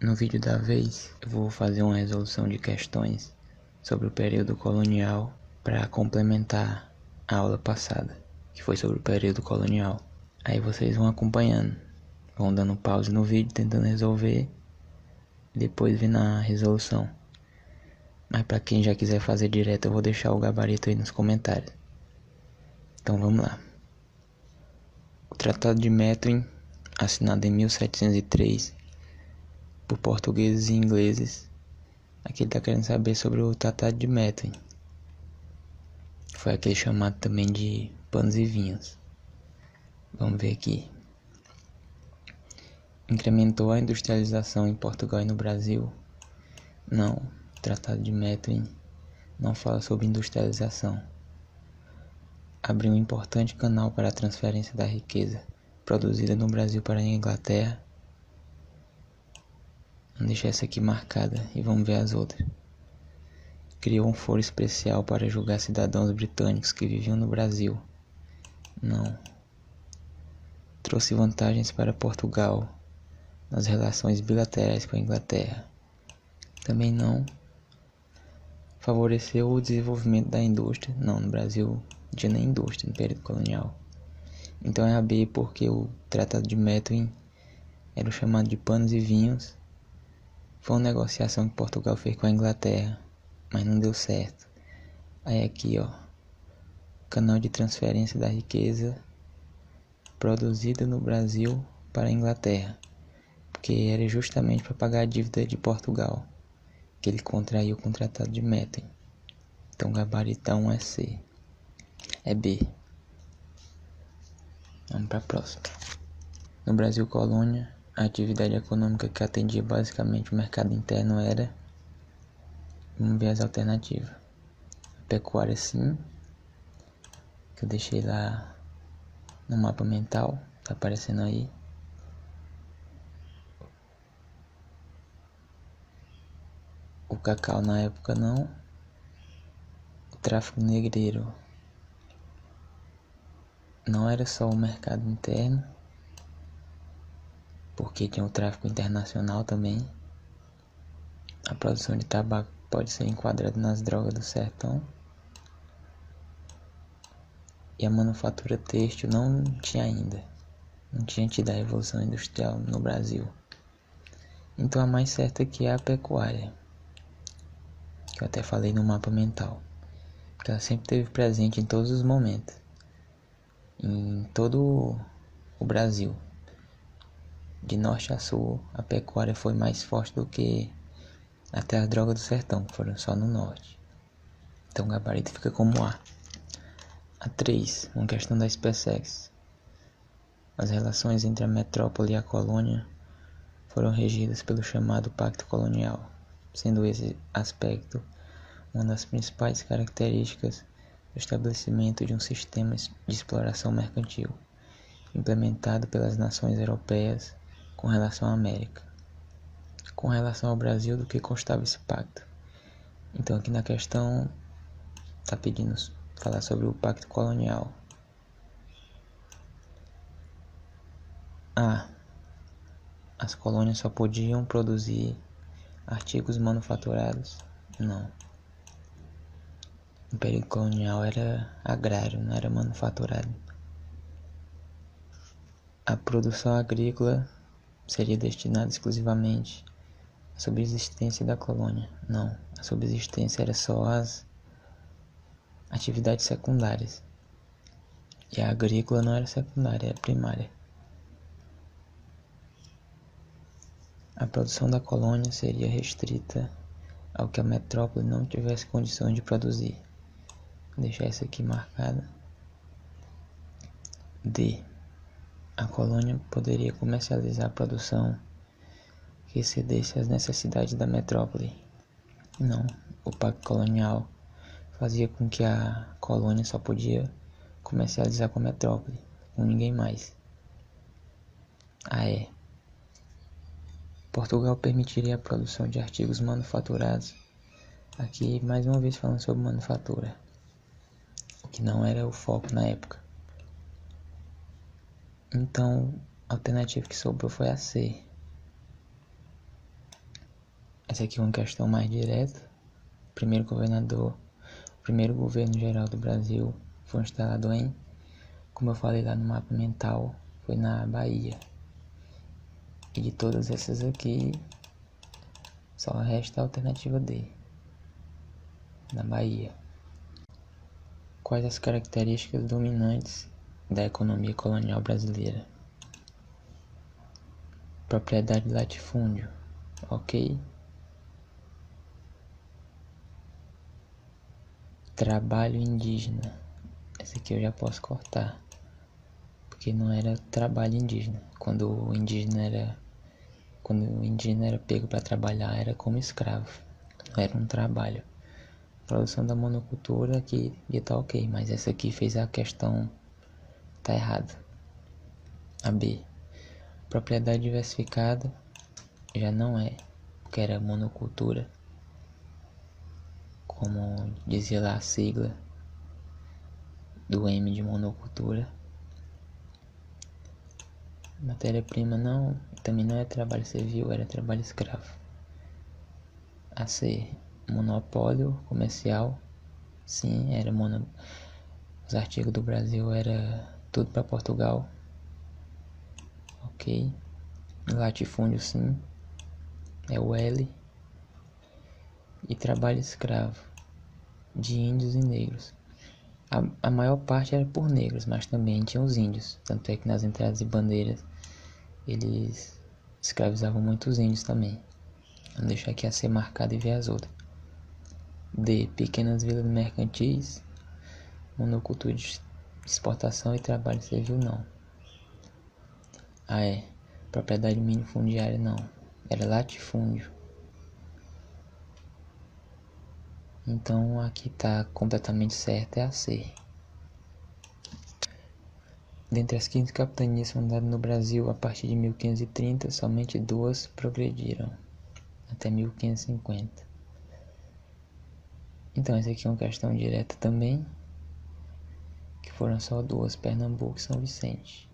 No vídeo da vez, eu vou fazer uma resolução de questões sobre o período colonial para complementar a aula passada, que foi sobre o período colonial. Aí vocês vão acompanhando, vão dando pause no vídeo, tentando resolver, e depois vendo a resolução. Mas para quem já quiser fazer direto, eu vou deixar o gabarito aí nos comentários. Então vamos lá. O Tratado de Methuen, assinado em 1703 por portugueses e ingleses. Aqui ele está querendo saber sobre o Tratado de Methuen. Foi aquele chamado também de Panos e Vinhos. Vamos ver aqui. Incrementou a industrialização em Portugal e no Brasil? Não, o Tratado de Methuen não fala sobre industrialização. Abriu um importante canal para a transferência da riqueza produzida no Brasil para a Inglaterra. Vamos deixar essa aqui marcada e vamos ver as outras. Criou um foro especial para julgar cidadãos britânicos que viviam no Brasil? Não. Trouxe vantagens para Portugal nas relações bilaterais com a Inglaterra? Também não. Favoreceu o desenvolvimento da indústria? Não, no Brasil não tinha nem indústria no período colonial. Então é a B, porque o Tratado de Methuen era o chamado de Panos e Vinhos. Foi uma negociação que Portugal fez com a Inglaterra, mas não deu certo. Aí aqui, ó, canal de transferência da riqueza produzida no Brasil para a Inglaterra, porque era justamente para pagar a dívida de Portugal que ele contraiu com o Tratado de Methuen. Então o gabaritão é C. É B. Vamos para a próxima. No Brasil colônia, a atividade econômica que atendia basicamente o mercado interno era... Vamos ver as alternativas. A pecuária sim, que eu deixei lá no mapa mental, tá aparecendo aí. O cacau na época não. O tráfico negreiro não era só o mercado interno, porque tinha o tráfico internacional também. A produção de tabaco pode ser enquadrada nas drogas do sertão. E a manufatura têxtil não tinha ainda. Não tinha tido a revolução industrial no Brasil. Então a mais certa aqui é a pecuária, que eu até falei no mapa mental, porque ela sempre esteve presente em todos os momentos, em todo o Brasil, de norte a sul. A pecuária foi mais forte do que até as drogas do sertão, que foram só no norte. Então o gabarito fica como A. A 3, uma questão da SpaceX. As relações entre a metrópole e a colônia foram regidas pelo chamado Pacto Colonial, sendo esse aspecto uma das principais características do estabelecimento de um sistema de exploração mercantil, implementado pelas nações europeias com relação à América. Com relação ao Brasil, do que constava esse pacto? Então aqui na questão está pedindo falar sobre o Pacto Colonial. A. As colônias só podiam produzir artigos manufaturados? Não. O período colonial era agrário, não era manufaturado. A produção agrícola seria destinada exclusivamente à subsistência da colônia? Não. A subsistência era só as atividades secundárias. E a agrícola não era secundária, era primária. A produção da colônia seria restrita ao que a metrópole não tivesse condições de produzir. Vou deixar isso aqui marcado. D. A colônia poderia comercializar a produção que excedesse as necessidades da metrópole? Não. O pacto colonial fazia com que a colônia só podia comercializar com a metrópole, com ninguém mais. A. E. Portugal permitiria a produção de artigos manufaturados? Aqui mais uma vez falando sobre manufatura, o que não era o foco na época. Então a alternativa que sobrou foi a C. Essa aqui é uma questão mais direta. O primeiro governo geral do Brasil foi instalado em, como eu falei lá no mapa mental, foi na Bahia. E de todas essas aqui, só resta a alternativa D, na Bahia. Quais as características dominantes da economia colonial brasileira? Propriedade de latifúndio, ok. Trabalho indígena, essa aqui eu já posso cortar, porque não era trabalho indígena. Quando o indígena era pego para trabalhar, era como escravo, não era um trabalho. Produção da monocultura aqui tá ok, mas essa aqui fez a questão, tá errada. A B, propriedade diversificada, já não é, porque era monocultura, como dizia lá a sigla do M de monocultura. Matéria-prima não, também não é trabalho servil, era trabalho escravo. A C, monopólio comercial, sim, os artigos do Brasil era tudo para Portugal, ok. Latifúndio, sim, é o L. E trabalho escravo de índios e negros. A maior parte era por negros, mas também tinha os índios. Tanto é que nas entradas e bandeiras eles escravizavam muitos índios também. Vamos deixar aqui a ser marcada e ver as outras. D, pequenas vilas mercantis, monocultura de exportação e trabalho servil, não. A, propriedade minifundiária, não, era latifúndio. Então aqui está completamente certo, é a C. Dentre as 15 capitanias fundadas no Brasil a partir de 1530, somente 2 progrediram até 1550. Então essa aqui é uma questão direta também, que foram só 2, Pernambuco e São Vicente.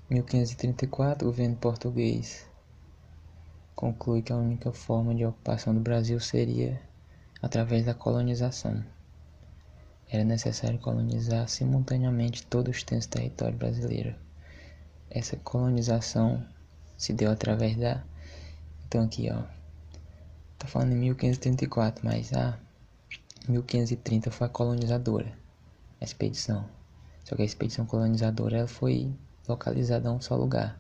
Em 1534, o governo português conclui que a única forma de ocupação do Brasil seria através da colonização. Era necessário colonizar simultaneamente todo o extenso território brasileiro. Essa colonização se deu através da... Então aqui, ó, tá falando em 1534, mas 1530 foi a colonizadora, a expedição. Só que a expedição colonizadora ela foi localizada a um só lugar.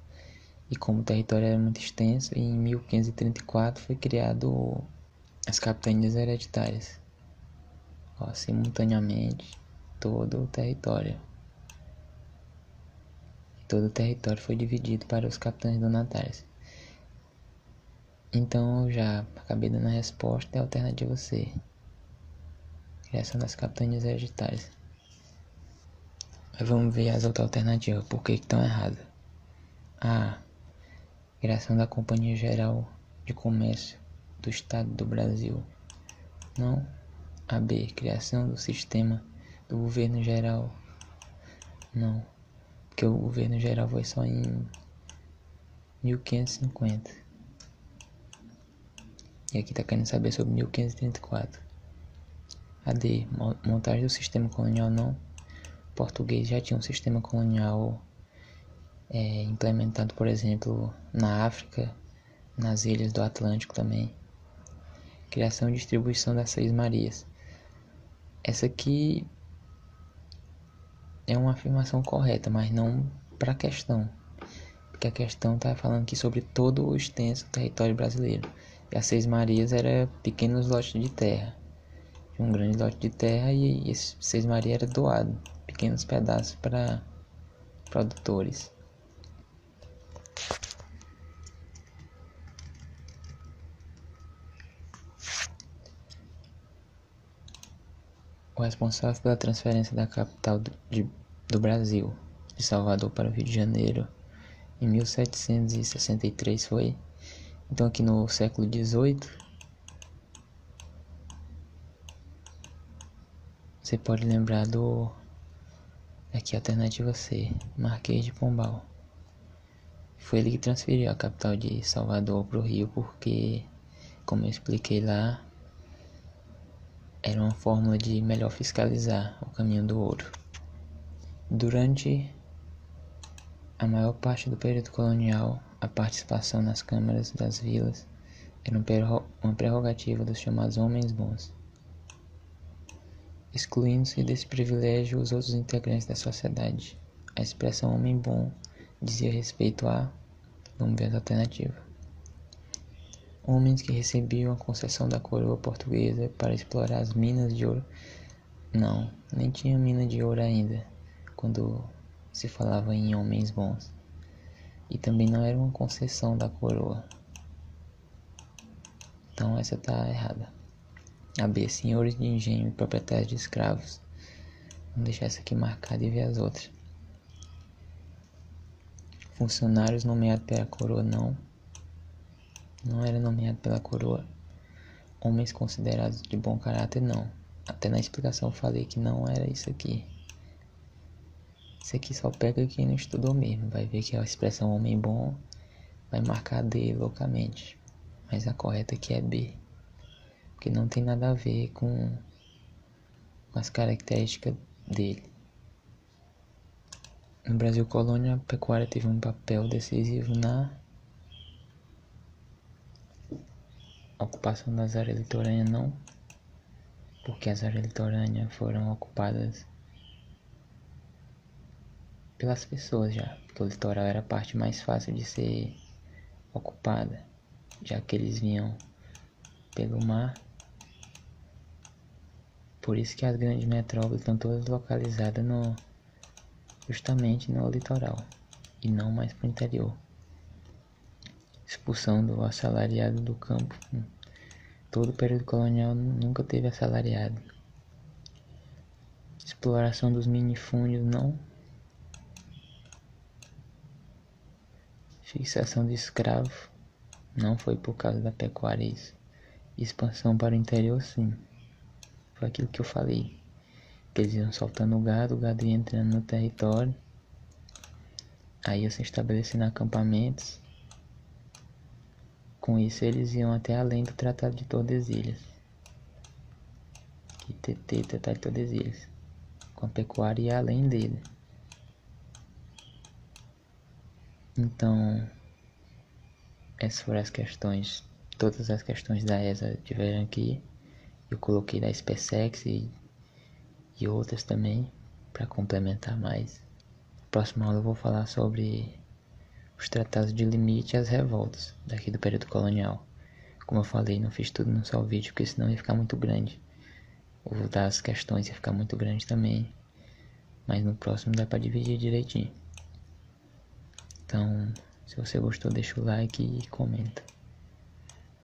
E como o território era muito extenso, em 1534 foi criado as capitanias hereditárias. Ó, simultaneamente todo o território. Todo o território foi dividido para os capitães donatários. Então eu já acabei dando a resposta, é a alternativa C. Criação das capitanias hereditárias. Mas vamos ver as outras alternativas, por que estão erradas. A. Criação da Companhia Geral de Comércio do Estado do Brasil. Não. A. B. Criação do Sistema do Governo Geral. Não. Porque o Governo Geral foi só em 1550. E aqui tá querendo saber sobre 1534. A. D. Montagem do sistema colonial. Não. O português já tinha um sistema colonial implementado, por exemplo, na África, nas ilhas do Atlântico também. Criação e distribuição das Seis Marias. Essa aqui é uma afirmação correta, mas não para a questão, porque a questão está falando aqui sobre todo o extenso território brasileiro. E as Seis Marias eram pequenos lotes de terra, um grande lote de terra, e esse Seis Marias era doado, pequenos pedaços para produtores. O responsável pela transferência da capital do Brasil, de Salvador para o Rio de Janeiro, em 1763 foi. Então aqui no século XVIII, você pode lembrar do Aqui a alternativa C, Marquês de Pombal. Foi ele que transferiu a capital de Salvador para o Rio porque, como eu expliquei lá, era uma fórmula de melhor fiscalizar o caminho do ouro. Durante a maior parte do período colonial, a participação nas câmaras das vilas era uma prerrogativa dos chamados homens bons, excluindo-se desse privilégio os outros integrantes da sociedade. A expressão homem bom dizia respeito a, vamos ver as alternativas, homens que recebiam a concessão da coroa portuguesa para explorar as minas de ouro. Não, nem tinha mina de ouro ainda, quando se falava em homens bons. E também não era uma concessão da coroa. Então essa tá errada. A B, senhores de engenho e proprietários de escravos. Vamos deixar essa aqui marcada e ver as outras. Funcionários nomeados pela coroa, não era nomeado pela coroa. Homens considerados de bom caráter, não. Até na explicação eu falei que não era isso aqui. Isso aqui só pega quem não estudou mesmo. Vai ver que a expressão homem bom vai marcar D loucamente. Mas a correta aqui é B. Porque não tem nada a ver com as características dele. No Brasil colônia, a pecuária teve um papel decisivo na ocupação das áreas litorâneas, não, porque as áreas litorâneas foram ocupadas pelas pessoas já, porque o litoral era a parte mais fácil de ser ocupada, já que eles vinham pelo mar. Por isso que as grandes metrópoles estão todas localizadas justamente no litoral e não mais para o interior. Expulsão do assalariado do campo. Todo o período colonial nunca teve assalariado. Exploração dos minifúndios, não. Fixação de escravo, não foi por causa da pecuária isso. Expansão para o interior, sim. Foi aquilo que eu falei. Que eles iam soltando o gado ia entrando no território. Aí ia se estabelecendo acampamentos. Com isso eles iam até além do Tratado de Tordesilhas. Tratado de Tordesilhas. Com a pecuária ia além dele. Então, essas foram as questões. Todas as questões da ESA tiveram aqui. Eu coloquei da SpaceX e outras também, para complementar mais. Na próxima aula eu vou falar sobre os tratados de limite e as revoltas daqui do período colonial. Como eu falei, não fiz tudo num só vídeo, porque senão ia ficar muito grande. Vou dar as questões, ia ficar muito grande também. Mas no próximo dá para dividir direitinho. Então, se você gostou, deixa o like e comenta.